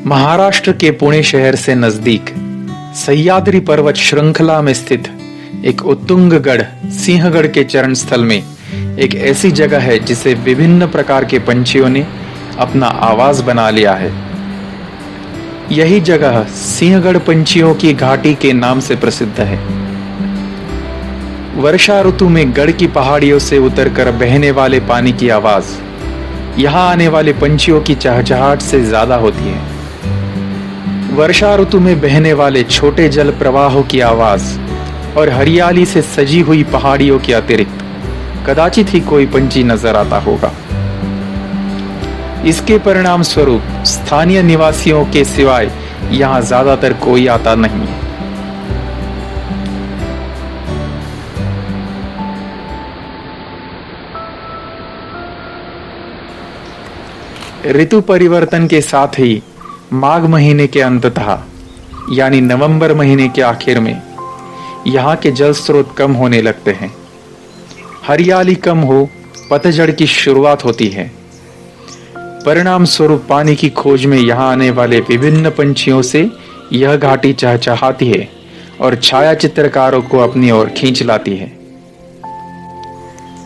महाराष्ट्र के पुणे शहर से नजदीक सह्याद्री पर्वत श्रृंखला में स्थित एक उत्तुंगगढ़ सिंहगढ़ के चरण स्थल में एक ऐसी जगह है जिसे विभिन्न प्रकार के पंछियों ने अपना आवास बना लिया है। यही जगह सिंहगढ़ पंछियों की घाटी के नाम से प्रसिद्ध है। वर्षा ऋतु में गढ़ की पहाड़ियों से उतरकर बहने वाले पानी की आवाज यहाँ आने वाले पंछियों की चहचहाट से ज्यादा होती है। वर्षा ऋतु में बहने वाले छोटे जल प्रवाहों की आवाज और हरियाली से सजी हुई पहाड़ियों के अतिरिक्त कदाचित ही कोई पंछी नजर आता होगा। इसके परिणाम स्वरूप स्थानीय निवासियों के सिवाय यहाँ ज्यादातर कोई आता नहीं है। ऋतु परिवर्तन के साथ ही माघ महीने के अंततः यानी नवंबर महीने के आखिर में यहाँ के जल स्रोत कम होने लगते हैं। हरियाली कम हो पतझड़ की शुरुआत होती है। परिणाम स्वरूप पानी की खोज में यहाँ आने वाले विभिन्न पंछियों से यह घाटी चहचहाती है और छाया चित्रकारों को अपनी ओर खींच लाती है।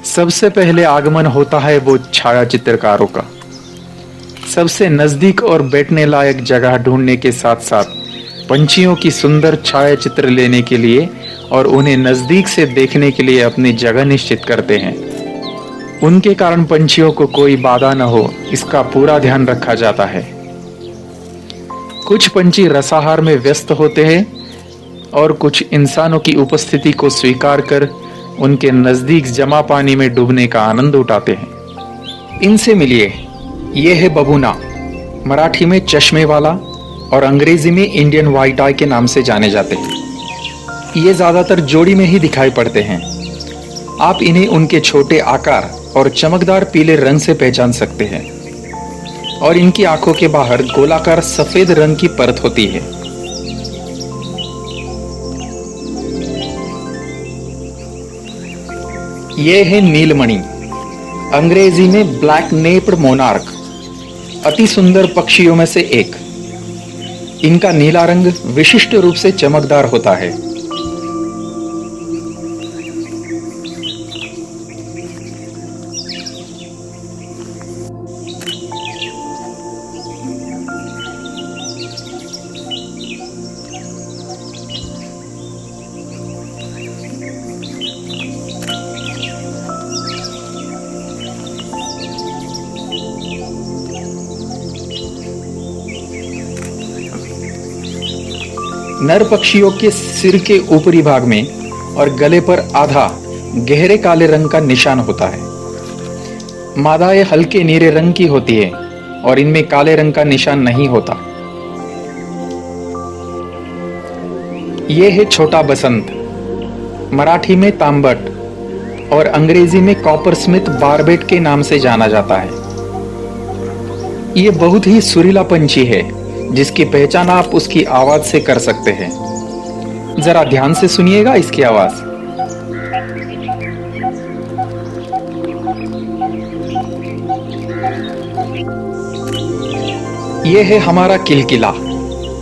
सबसे पहले आगमन होता है वो छाया चित्रकारों का। सबसे नजदीक और बैठने लायक जगह ढूंढने के साथ साथ पंछियों की सुंदर छाया चित्र लेने के लिए और उन्हें नजदीक से देखने के लिए अपनी जगह निश्चित करते हैं। उनके कारण पंछियों को कोई बाधा न हो इसका पूरा ध्यान रखा जाता है। कुछ पंछी रसाहार में व्यस्त होते हैं और कुछ इंसानों की उपस्थिति को स्वीकार कर उनके नजदीक जमा पानी में डूबने का आनंद उठाते हैं। इनसे मिलिए। ये है बबूना, मराठी में चश्मे वाला और अंग्रेजी में इंडियन व्हाइट आई के नाम से जाने जाते हैं। ये ज्यादातर जोड़ी में ही दिखाई पड़ते हैं। आप इन्हें उनके छोटे आकार और चमकदार पीले रंग से पहचान सकते हैं और इनकी आंखों के बाहर गोलाकार सफेद रंग की परत होती है। ये है नीलमणि, अंग्रेजी में ब्लैक नेप्ड मोनार्क, अति सुंदर पक्षियों में से एक। इनका नीला रंग विशिष्ट रूप से चमकदार होता है। नर पक्षियों के सिर के ऊपरी भाग में और गले पर आधा गहरे काले रंग का निशान होता है। मादाएं हल्के नीले रंग की होती है और इनमें काले रंग का निशान नहीं होता। यह है छोटा बसंत, मराठी में तांबट और अंग्रेजी में कॉपर स्मिथ बारबेट के नाम से जाना जाता है। यह बहुत ही सुरीला पंछी है जिसकी पहचान आप उसकी आवाज से कर सकते हैं। जरा ध्यान से सुनिएगा इसकी आवाज। यह है हमारा किलकिला,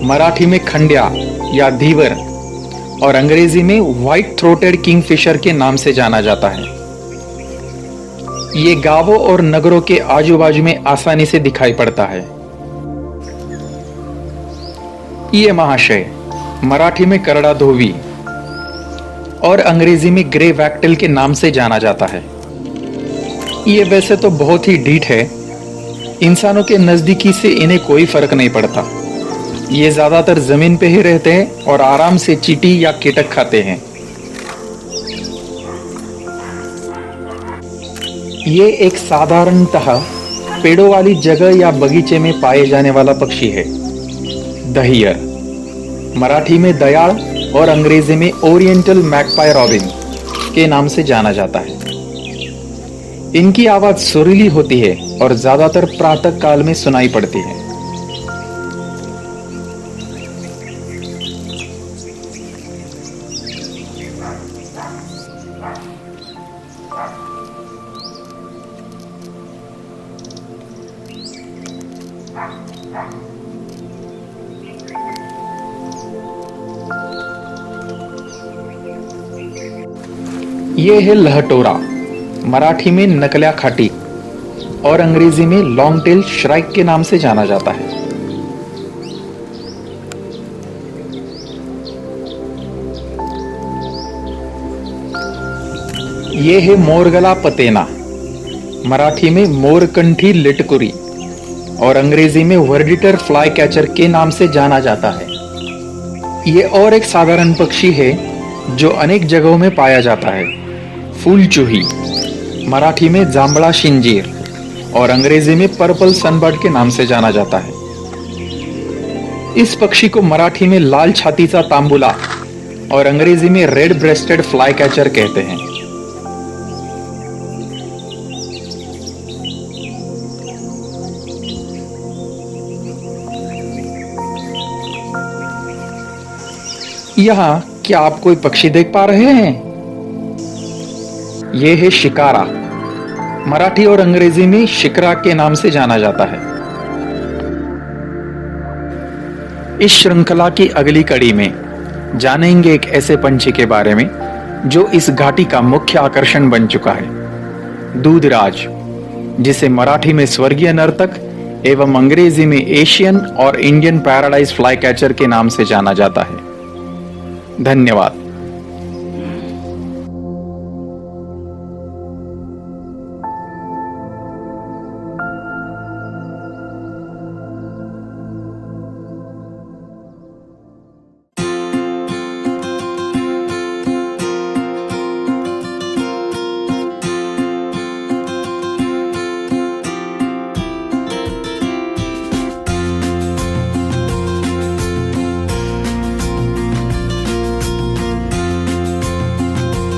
मराठी में खंड्या या धीवर और अंग्रेजी में व्हाइट थ्रोटेड किंगफिशर के नाम से जाना जाता है। ये गांवों और नगरों के आजू बाजू में आसानी से दिखाई पड़ता है। ये महाशय, मराठी में करड़ा धोवी और अंग्रेजी में ग्रे वैक्टेल के नाम से जाना जाता है। ये वैसे तो बहुत ही ढीठ है। इंसानों के नजदीकी से इन्हें कोई फर्क नहीं पड़ता। ये ज्यादातर जमीन पे ही रहते हैं और आराम से चींटी या कीटक खाते हैं। ये एक साधारणतः पेड़ों वाली जगह या बगीचे में पाए जाने वाला पक्षी है। दहियर, मराठी में दयाल और अंग्रेजी में ओरिएंटल मैगपाई रॉबिन के नाम से जाना जाता है। इनकी आवाज सुरीली होती है और ज्यादातर प्रातः काल में सुनाई पड़ती है। ये है लहटोरा, मराठी में नकल्या खाटी और अंग्रेजी में लॉन्ग टेल श्राइक के नाम से जाना जाता है। ये है मोरगला पतेना, मराठी में मोरकंठी लिटकुरी और अंग्रेजी में वर्डिटर फ्लाई कैचर के नाम से जाना जाता है। ये और एक साधारण पक्षी है जो अनेक जगहों में पाया जाता है। फूल चूही, मराठी में जांबळा शिंजीर और अंग्रेजी में पर्पल सनबर्ड के नाम से जाना जाता है। इस पक्षी को मराठी में लाल छातीचा तांबुला और अंग्रेजी में रेड ब्रेस्टेड फ्लाई कैचर कहते हैं। यहाँ क्या आप कोई पक्षी देख पा रहे हैं? यह है शिकारा, मराठी और अंग्रेजी में शिकरा के नाम से जाना जाता है। इस श्रृंखला की अगली कड़ी में जानेंगे एक ऐसे पंछी के बारे में जो इस घाटी का मुख्य आकर्षण बन चुका है, दूधराज, जिसे मराठी में स्वर्गीय नर्तक एवं अंग्रेजी में एशियन और इंडियन पैराडाइज फ्लाई कैचर के नाम से जाना जाता है। धन्यवाद।